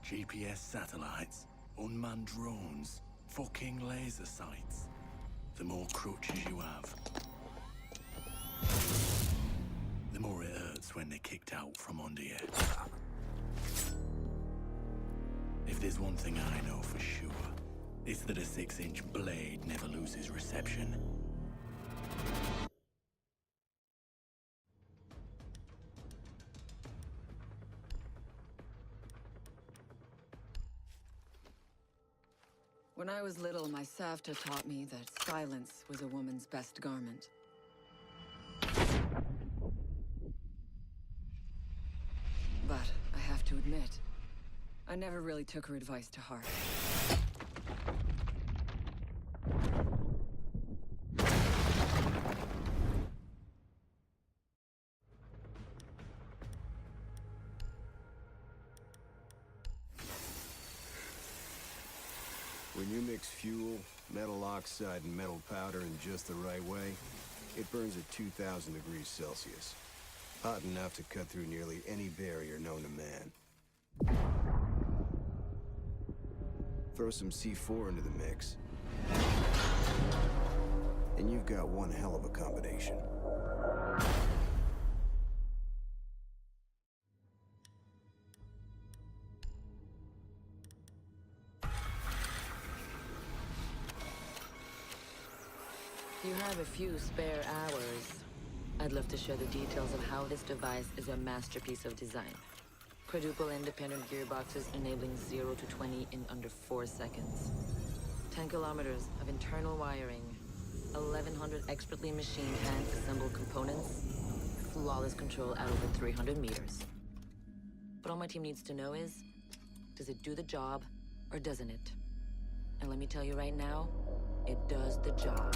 GPS satellites, unmanned drones, fucking laser sights. The more crutches you have, the more it hurts when they're kicked out from under you. If there's one thing I know for sure, it's that a 6-inch blade never loses reception. When I was little, my Savta taught me that silence was a woman's best garment. But I have to admit, I never really took her advice to heart. When you mix fuel, metal oxide, and metal powder in just the right way, it burns at 2,000 degrees Celsius. Hot enough to cut through nearly any barrier known to man. Throw some C4 into the mix, and you've got one hell of a combination. If you have a few spare hours, I'd love to share the details of how this device is a masterpiece of design. Quadruple independent gearboxes enabling 0 to 20 in under 4 seconds. 10 kilometers of internal wiring, 1,100 expertly machined hand-assembled components, flawless control at over 300 meters. But all my team needs to know is, does it do the job, or doesn't it? And let me tell you right now, it does the job.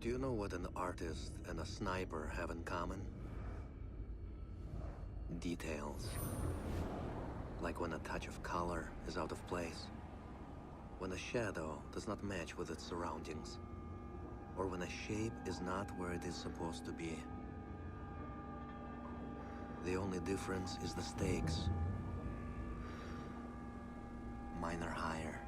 Do you know what an artist and a sniper have in common? Details. Like when a touch of color is out of place. When a shadow does not match with its surroundings. Or when a shape is not where it is supposed to be. The only difference is the stakes. Mine are higher.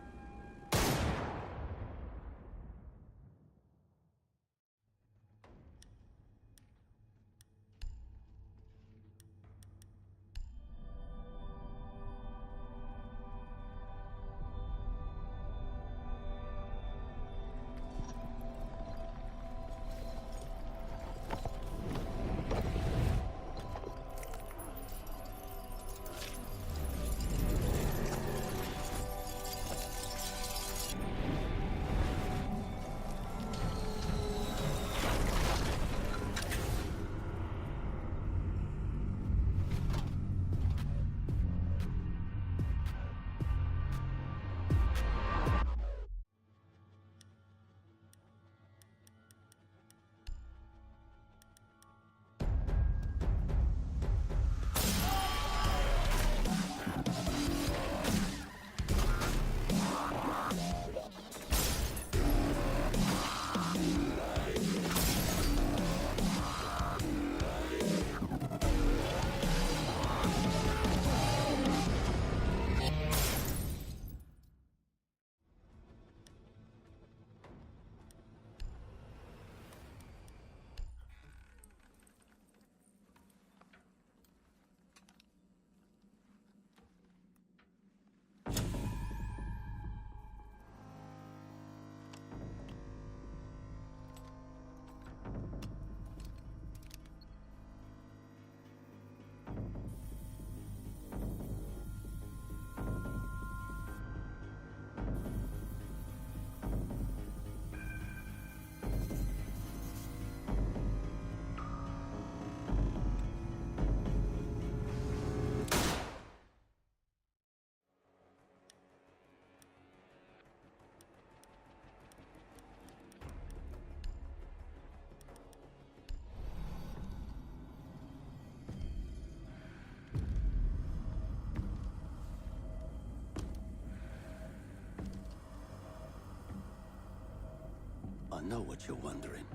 I know what you're wondering.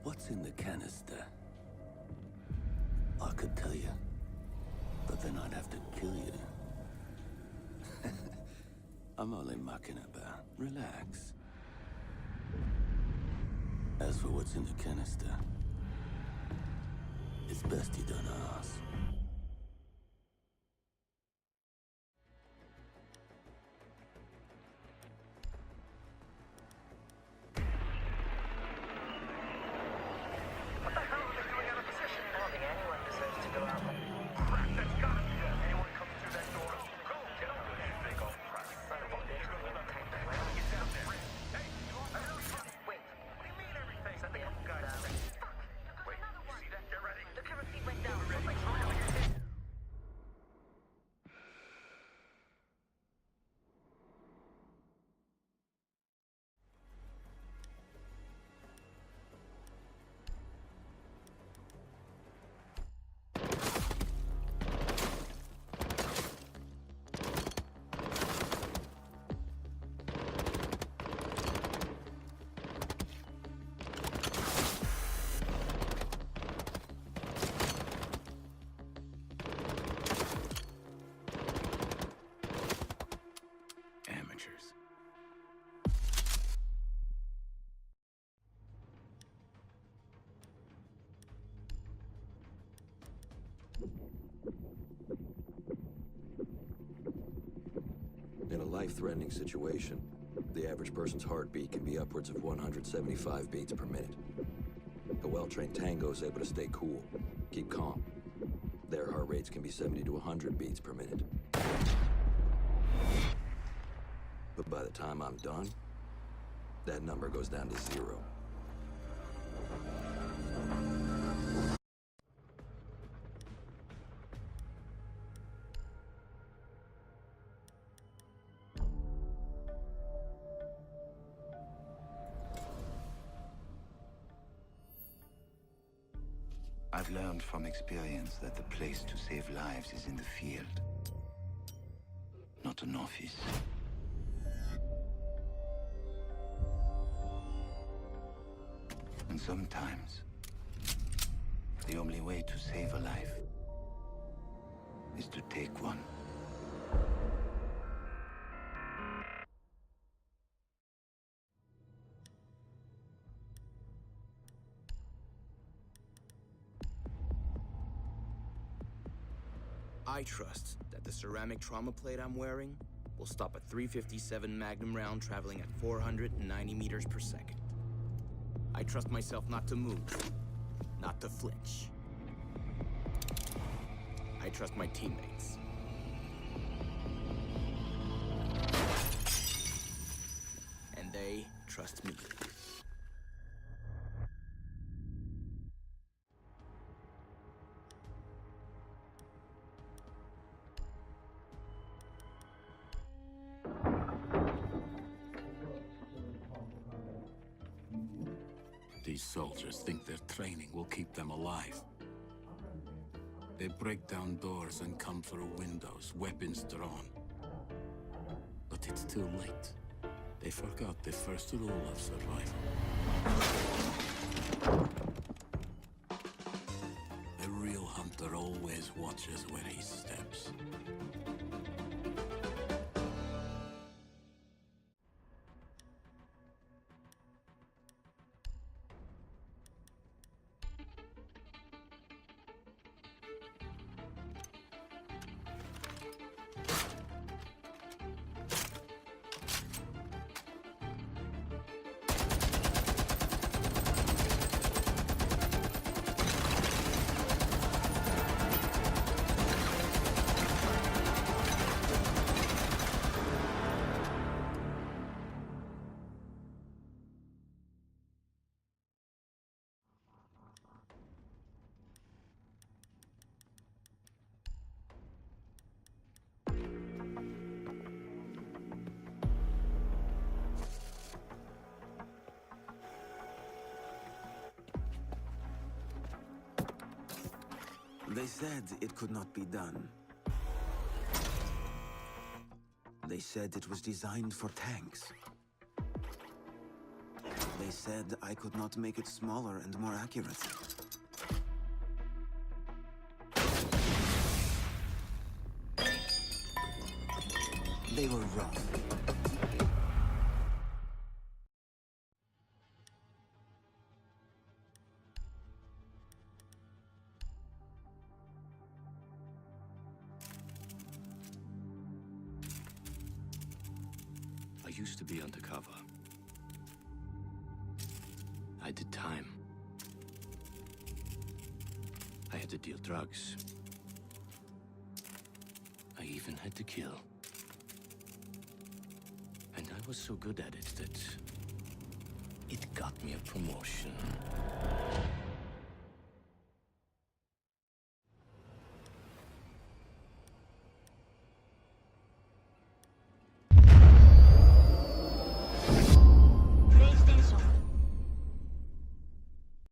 What's in the canister? I could tell you, but then I'd have to kill you. I'm only mucking about. Relax. As for what's in the canister, it's best you don't ask. In a life-threatening situation, the average person's heartbeat can be upwards of 175 beats per minute. A well-trained tango is able to stay cool, keep calm. Their heart rates can be 70 to 100 beats per minute. But by the time I'm done, that number goes down to 0. I've learned from experience that the place to save lives is in the field, not an office. And sometimes, the only way to save a life is to take one. I trust that the ceramic trauma plate I'm wearing will stop a .357 Magnum round traveling at 490 meters per second. I trust myself not to move, not to flinch. I trust my teammates. And they trust me. These soldiers think their training will keep them alive. They break down doors and come through windows, weapons drawn. But it's too late. They forgot the first rule of survival. The real hunter always watches where he steps. They said it could not be done. They said it was designed for tanks. They said I could not make it smaller and more accurate. They were wrong. I used to be undercover. I did time. I had to deal drugs. I even had to kill. And I was so good at it that it got me a promotion.